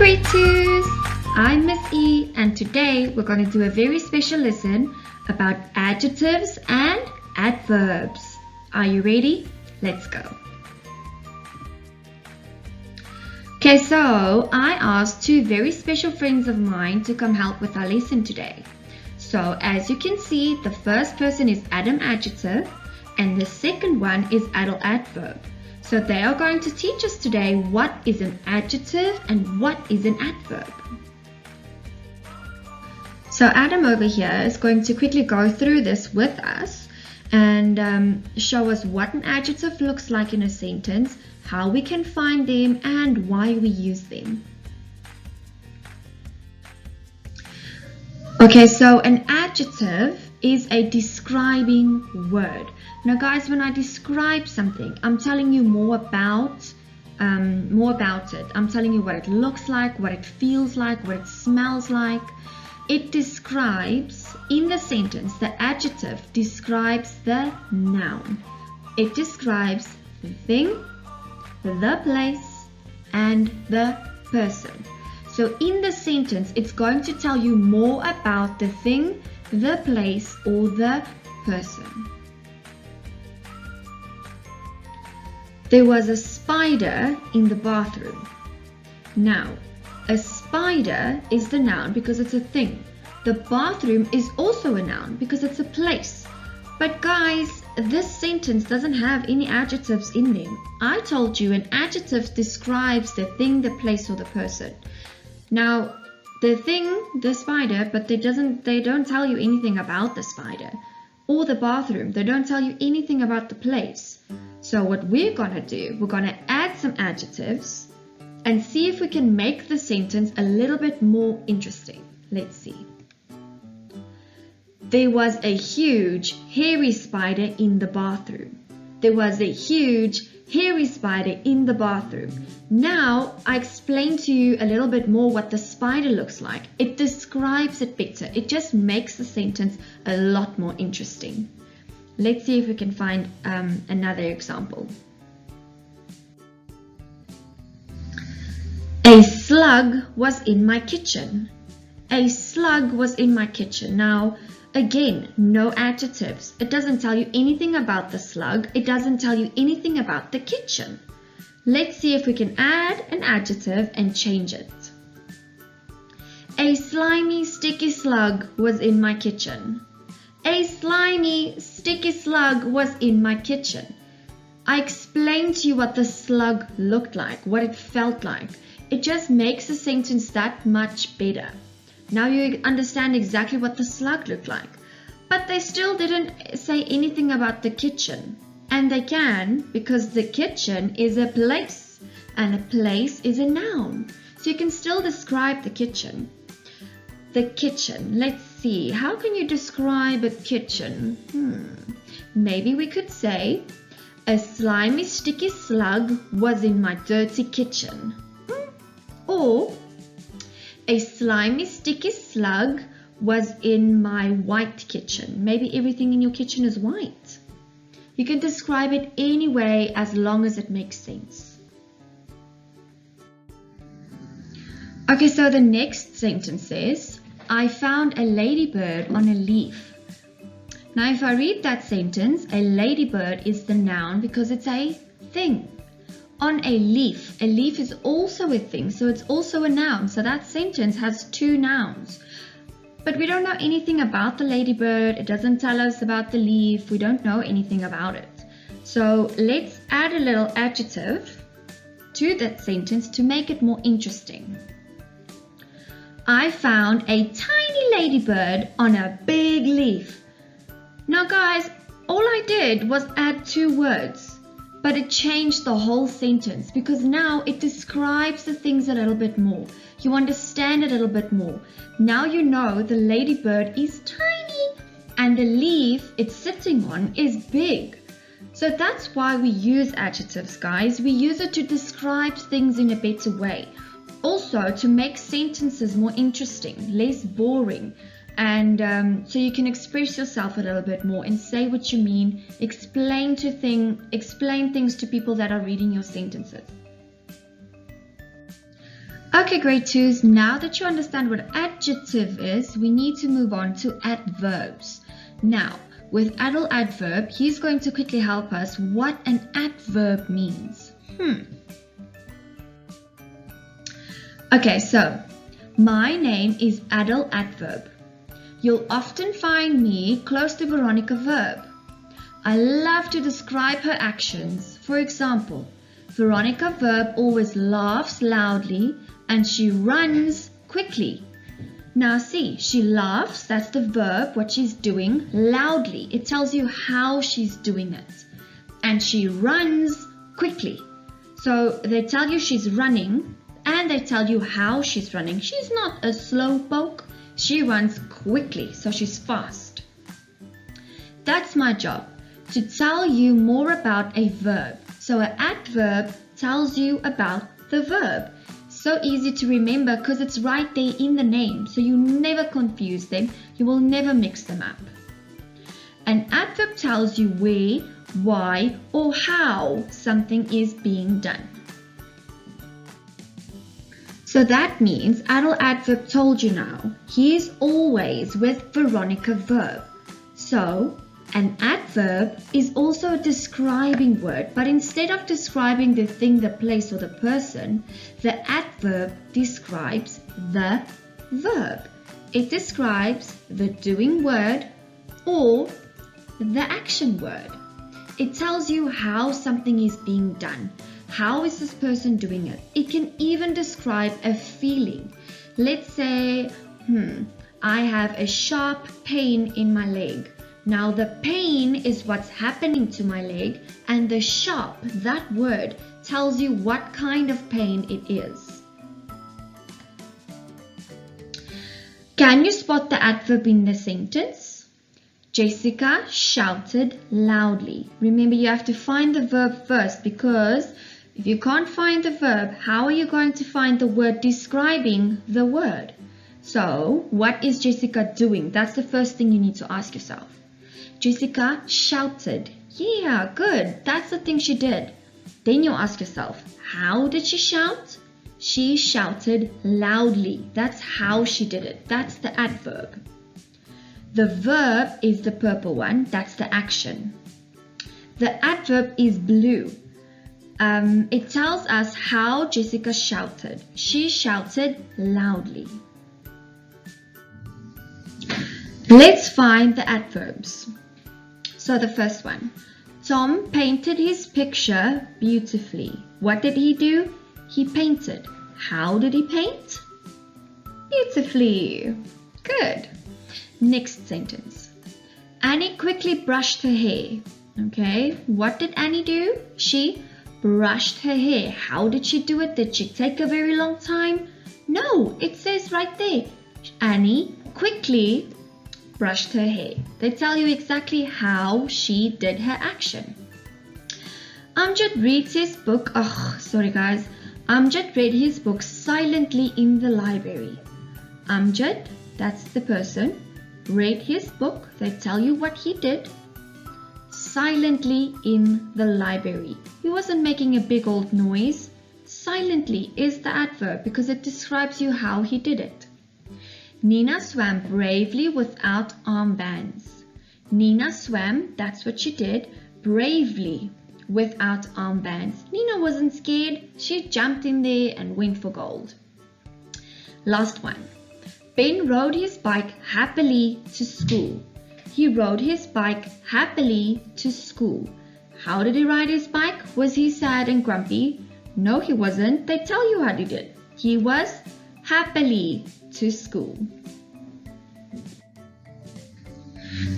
grade 2s! I'm Miss E and today we're going to do a very special lesson about adjectives and adverbs. Are you ready? Let's go. Okay, so I asked two very special friends of mine to come help with our lesson today. So as you can see, the first person is Adam Adjective and the second one is Adult Adverb. So they are going to teach us today what is an adjective and what is an adverb. So Adam over here is going to quickly go through this with us and show us what an adjective looks like in a sentence, how we can find them and why we use them. Okay, so an adjective is a describing word. Now guys, when I describe something, I'm telling you more about it. I'm telling you what it looks like, what it feels like, what it smells like. It describes, in the sentence, the adjective describes the noun. It describes the thing, the place, and the person. So in the sentence, it's going to tell you more about the thing, the place, or the person. There was a spider in the bathroom. Now, a spider is the noun because it's a thing. The bathroom is also a noun because it's a place. But guys, this sentence doesn't have any adjectives in them. I told you an adjective describes the thing, the place, or the person. Now, the thing, the spider, but they don't tell you anything about the spider. Or the bathroom, they don't tell you anything about the place. So what we're going to do, we're going to add some adjectives and see if we can make the sentence a little bit more interesting. Let's see. There was a huge, hairy spider in the bathroom. There was a huge, hairy spider in the bathroom. Now, I explained to you a little bit more what the spider looks like. It describes it better. It just makes the sentence a lot more interesting. Let's see if we can find another example. A slug was in my kitchen. A slug was in my kitchen. Now, again, no adjectives. It doesn't tell you anything about the slug. It doesn't tell you anything about the kitchen. Let's see if we can add an adjective and change it. A slimy, sticky slug was in my kitchen. A slimy, sticky slug was in my kitchen. I explained to you what the slug looked like, what it felt like. It just makes the sentence that much better. Now you understand exactly what the slug looked like. But they still didn't say anything about the kitchen. And they can, because the kitchen is a place. And a place is a noun. So you can still describe the kitchen. The kitchen. Let's see. How can you describe a kitchen? Maybe we could say, a slimy, sticky slug was in my dirty kitchen. Or, a slimy, sticky slug was in my white kitchen. Maybe everything in your kitchen is white. You can describe it any way as long as it makes sense. Okay, so the next sentence says, I found a ladybird on a leaf. Now, if I read that sentence, a ladybird is the noun because it's a thing. On a leaf is also a thing, so it's also a noun. So that sentence has two nouns. But we don't know anything about the ladybird. It doesn't tell us about the leaf. We don't know anything about it. So let's add a little adjective to that sentence to make it more interesting. I found a tiny ladybird on a big leaf. Now guys, all I did was add two words. But it changed the whole sentence because now it describes the things a little bit more. You understand a little bit more. Now you know the ladybird is tiny and the leaf it's sitting on is big. So that's why we use adjectives, guys. We use it to describe things in a better way. Also to make sentences more interesting, less boring. And so you can express yourself a little bit more and say what you mean, explain things to people that are reading your sentences. Okay, grade 2s, now that you understand what adjective is, we need to move on to adverbs. Now, with adult adverb, he's going to quickly help us what an adverb means. Okay, so my name is adult adverb. You'll often find me close to Veronica verb. I love to describe her actions. For example, Veronica verb always laughs loudly and she runs quickly. Now see, she laughs, that's the verb, what she's doing, loudly. It tells you how she's doing it. And she runs quickly. So they tell you she's running and they tell you how she's running. She's not a slowpoke. She runs quickly, so she's fast. That's my job, to tell you more about a verb. So an adverb tells you about the verb. So easy to remember because it's right there in the name, so you never confuse them, you will never mix them up. An adverb tells you where, why, or how something is being done. So that means adult adverb told you now, he is always with Veronica verb. So an adverb is also a describing word, but instead of describing the thing, the place, or the person, the adverb describes the verb. It describes the doing word or the action word. It tells you how something is being done. How is this person doing it? It can even describe a feeling. Let's say, I have a sharp pain in my leg. Now the pain is what's happening to my leg, and the sharp, that word, tells you what kind of pain it is. Can you spot the adverb in the sentence? Jessica shouted loudly. Remember, you have to find the verb first, because if you can't find the verb, how are you going to find the word describing the word? So, what is Jessica doing? That's the first thing you need to ask yourself. Jessica shouted. Yeah, good. That's the thing she did. Then you ask yourself, how did she shout? She shouted loudly. That's how she did it. That's the adverb. The verb is the purple one. That's the action. The adverb is blue. It tells us how Jessica shouted. She shouted loudly. Let's find the adverbs. So the first one, Tom painted his picture beautifully. What did he do? He painted. How did he paint? Beautifully. Good. Next sentence. Annie quickly brushed her hair. Okay, what did Annie do? She brushed her hair. How did she do it? Did she take a very long time? No, it says right there. Annie quickly brushed her hair. They tell you exactly how she did her action. Amjad reads his book. Sorry guys. Amjad read his book silently in the library. Amjad, that's the person, read his book. They tell you what he did. Silently in the library. He wasn't making a big old noise. Silently is the adverb because it describes you how he did it. Nina swam bravely without armbands. Nina swam, that's what she did, bravely without armbands. Nina wasn't scared. She jumped in there and went for gold. Last one. Ben rode his bike happily to school. He rode his bike happily to school. How did he ride his bike? Was he sad and grumpy? No, he wasn't. They tell you how he did. He was happily to school.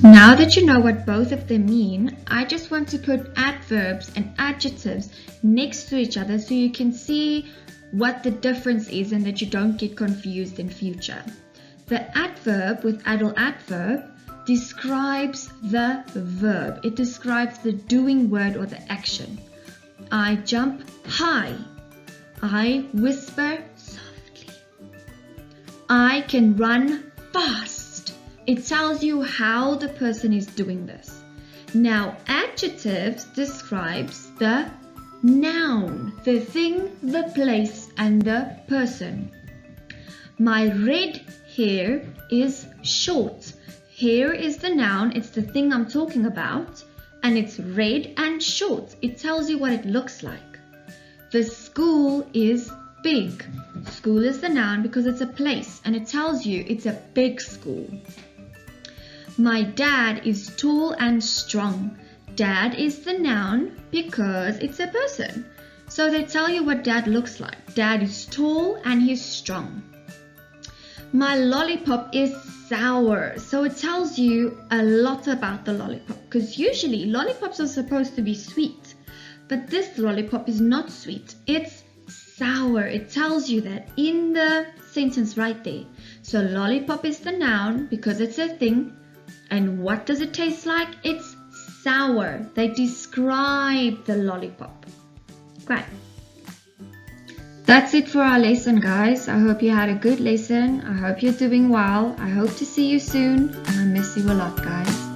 Now that you know what both of them mean, I just want to put adverbs and adjectives next to each other so you can see what the difference is and that you don't get confused in future. The adverb with adult adverb describes the verb. It describes the doing word or the action. I jump high. I whisper softly. I can run fast. It tells you how the person is doing this. Now, adjectives describes the Noun, the thing, the place, and the person. My red hair is short. Hair is the noun, it's the thing I'm talking about, and it's red and short. It tells you what it looks like. The school is big. School is the noun because it's a place and it tells you it's a big school. My dad is tall and strong. Dad is the noun because it's a person. So they tell you what dad looks like. Dad is tall and he's strong. My lollipop is sour. So it tells you a lot about the lollipop because usually lollipops are supposed to be sweet. But this lollipop is not sweet. It's sour. It tells you that in the sentence right there. So lollipop is the noun because it's a thing. And what does it taste like? It's sour. They describe the lollipop. Great. That's it for our lesson, guys. I hope you had a good lesson. I hope you're doing well. I hope to see you soon. And I miss you a lot, guys.